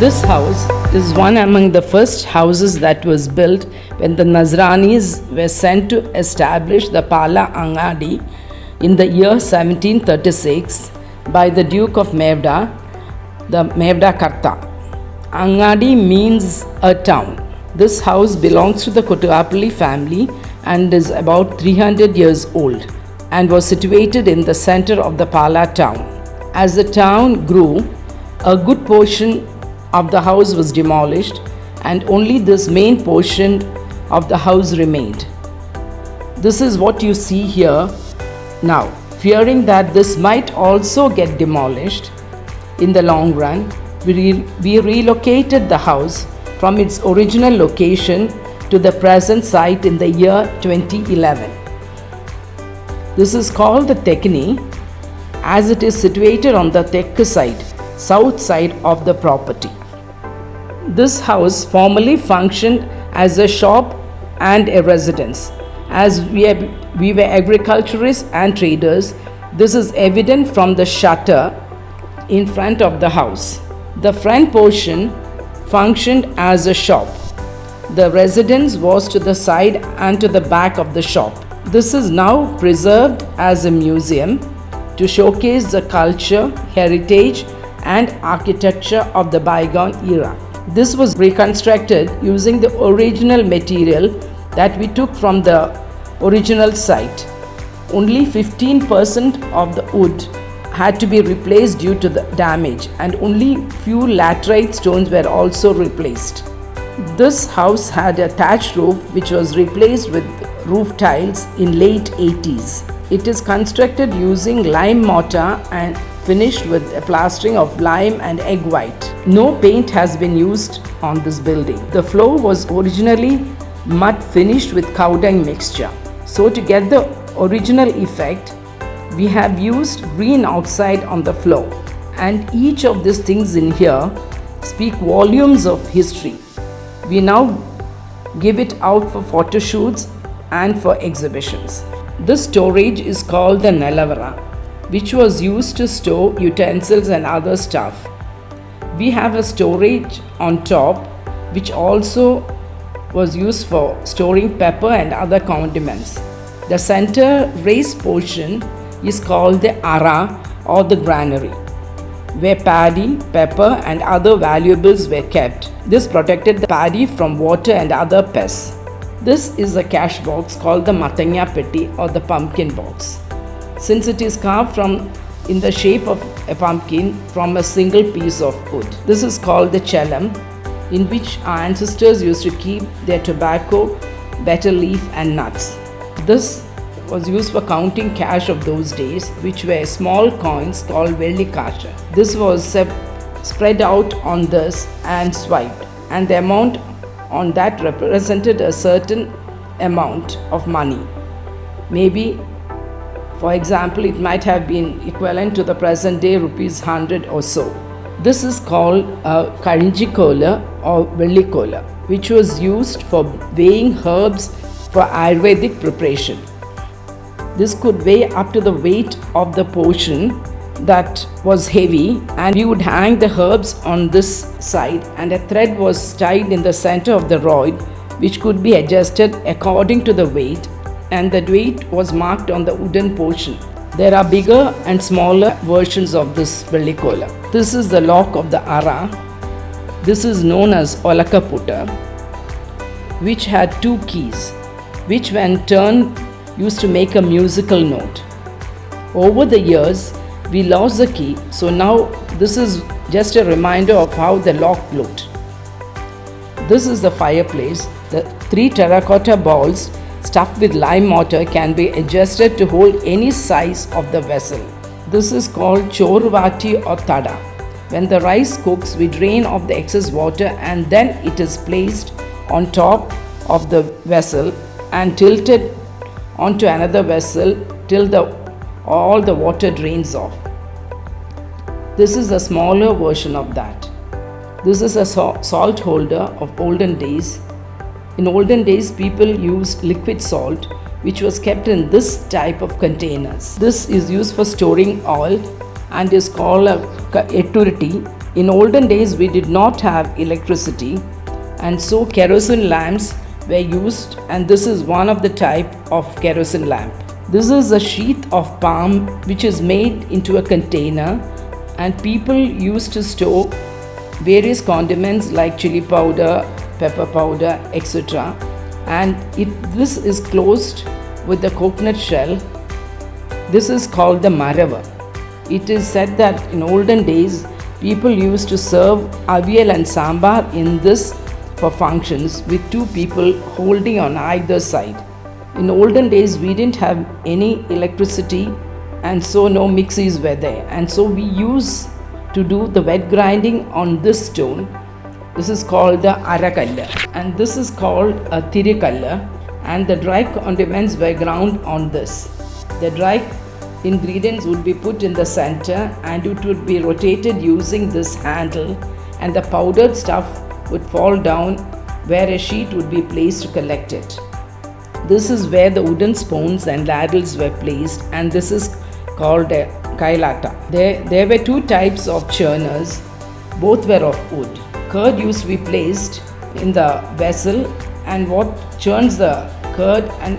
This house is one among the first houses that was built when the Nazaranis were sent to establish the Pala Angadi in the year 1736 by the Duke of Mevda, the Mevda Karta. Angadi means a town. This house belongs to the Kottukapally family and is about 300 years old and was situated in the center of the Pala town. As the town grew, a good portion of the house was demolished and only this main portion of the house remained. This is what you see here now. Fearing that this might also get demolished in the long run, we relocated the house from its original location to the present site in the year 2011. This is called the ThekkIni as it is situated on the Thekku side, south side of the property. This house formerly functioned as a shop and a residence. As we were agriculturists and traders, this is evident from the shutter in front of the house. The front portion functioned as a shop. The residence was to the side and to the back of the shop. This is now preserved as a museum to showcase the culture, heritage, and architecture of the bygone era. This was reconstructed using the original material that we took from the original site. Only 15% of the wood had to be replaced due to the damage, and only few laterite stones were also replaced. This house had a thatched roof which was replaced with roof tiles in late 80s. It is constructed using lime mortar and finished with a plastering of lime and egg white. No paint has been used on this building. The floor was originally mud finished with cow dung mixture. So to get the original effect, we have used green outside on the floor. And each of these things in here speak volumes of history. We now give it out for photo shoots and for exhibitions. This storage is called the Nelavara, which was used to store utensils and other stuff. We have a storage on top which also was used for storing pepper and other condiments. The center raised portion is called the Ara or the granary, where paddy, pepper and other valuables were kept. This protected the paddy from water and other pests. This is a cash box called the Matanya Petti or the pumpkin box. Since it is carved in the shape of a pumpkin from a single piece of wood. This is called the Chelam, in which our ancestors used to keep their tobacco, betel leaf and nuts. This was used for counting cash of those days, which were small coins called Velli Kasha. This was spread out on this and swiped, and the amount on that represented a certain amount of money. Maybe, for example, it might have been equivalent to the present day rupees 100 or so. This is called a Karinji Kola or Velli Kola, which was used for weighing herbs for Ayurvedic preparation. This could weigh up to the weight of the portion that was heavy, and we would hang the herbs on this side, and a thread was tied in the center of the rod which could be adjusted according to the weight, and the weight was marked on the wooden portion. There are bigger and smaller versions of this Velli Kola. This is the lock of the Ara. This is known as Olakaputta, which had two keys, which when turned used to make a musical note. Over the years, we lost the key, so now this is just a reminder of how the lock looked. This is the fireplace. The 3 terracotta balls stuffed with lime mortar can be adjusted to hold any size of the vessel. This is called Chorvati or Tada. When the rice cooks, we drain off the excess water and then it is placed on top of the vessel and tilted onto another vessel till all the water drains off. This is a smaller version of that. This is a salt holder of olden days. In olden days, people used liquid salt, which was kept in this type of containers. This is used for storing oil and is called a etturiti In olden days, we did not have electricity, and so kerosene lamps were used, and this is one of the type of kerosene lamp. This is a sheath of palm which is made into a container, and people used to store various condiments like chili powder, pepper powder, etc. And this is closed with the coconut shell. This is called the marava. It is said that in olden days, people used to serve avial and sambar in this for functions with two people holding on either side. In olden days, we didn't have any electricity, and so no mixies were there. And so we used to do the wet grinding on this stone. This is called the arakalla, and this is called a thirikalla, and the dry condiments were ground on this. The dry ingredients would be put in the center, and it would be rotated using this handle, and the powdered stuff would fall down where a sheet would be placed to collect it. This is where the wooden spoons and ladles were placed, and this is called a kailata. There were two types of churners, both were of wood. Curd used to be placed in the vessel, and what churns the curd and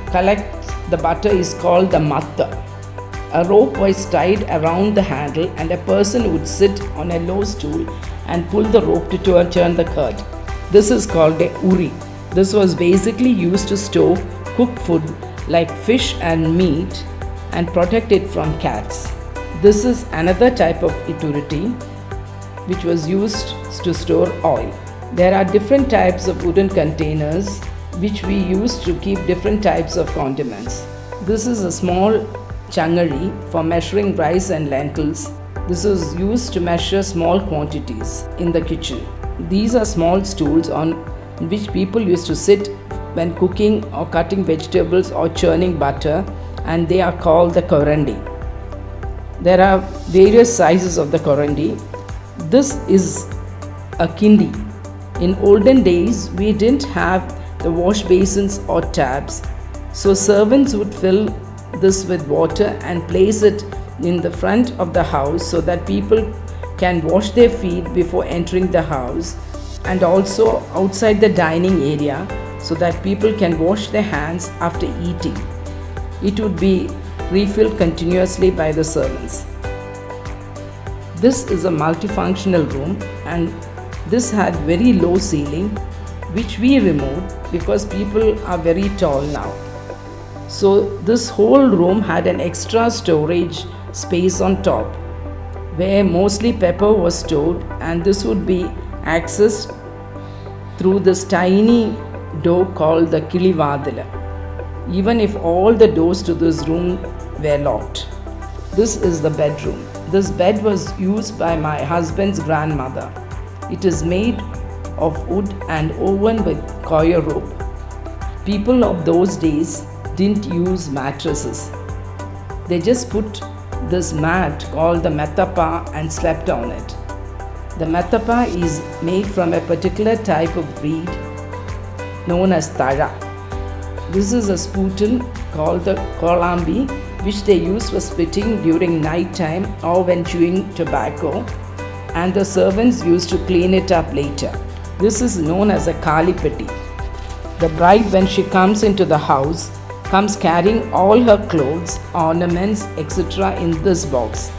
collects the butter is called the matta. A rope was tied around the handle, and a person would sit on a low stool and pull the rope to churn the curd. This is called a uri. This was basically used to store cooked food like fish and meat and protect it from cats. This is another type of ituriti which was used to store oil. There are different types of wooden containers which we use to keep different types of condiments. This is a small changari for measuring rice and lentils. This is used to measure small quantities in the kitchen. These are small stools on which people used to sit when cooking or cutting vegetables or churning butter, and they are called the korandi. There are various sizes of the korandi. This is a kindi. In olden days, we didn't have the wash basins or taps, so servants would fill this with water and place it in the front of the house so that people can wash their feet before entering the house, and also outside the dining area so that people can wash their hands after eating. It would be refilled continuously by the servants. This is a multifunctional room, and this had very low ceiling which we removed because people are very tall now. So this whole room had an extra storage space on top where mostly pepper was stored, and this would be accessed through this tiny door called the kilivadila, even if all the doors to this room were locked. This is the bedroom. This bed was used by my husband's grandmother. It is made of wood and woven with coir rope. People of those days didn't use mattresses. They just put this mat called the metapa and slept on it. The metapa is made from a particular type of reed known as tara. This is a sputum called the kolambi, which they use for spitting during night time or when chewing tobacco, and the servants used to clean it up later. This is known as a kalipeti. The bride, when she comes into the house, comes carrying all her clothes, ornaments, etc. in this box.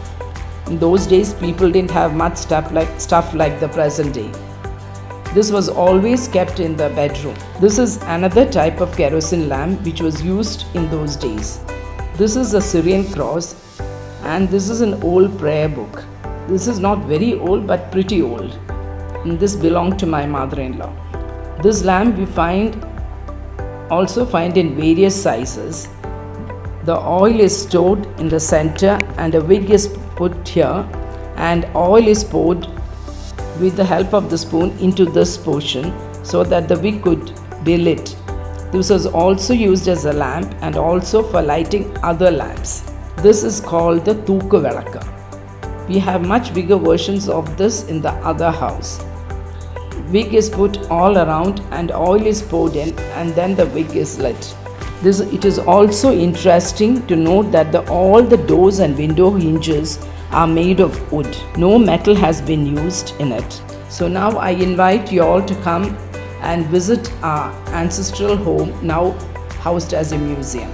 In those days, people didn't have much stuff like the present day. This was always kept in the bedroom. This is another type of kerosene lamp which was used in those days. This is a Syrian cross, and this is an old prayer book. This is not very old but pretty old, and this belonged to my mother-in-law. This lamp we also find in various sizes. The oil is stored in the center, and a wick is put here, and oil is poured with the help of the spoon into this portion so that the wick could be lit. This was also used as a lamp and also for lighting other lamps. This is called the Thooku Velakka. We have much bigger versions of this in the other house. Wick is put all around and oil is poured in, and then the wick is lit. It is also interesting to note that all the doors and window hinges are made of wood. No metal has been used in it. So now I invite you all to come and visit our ancestral home, now housed as a museum.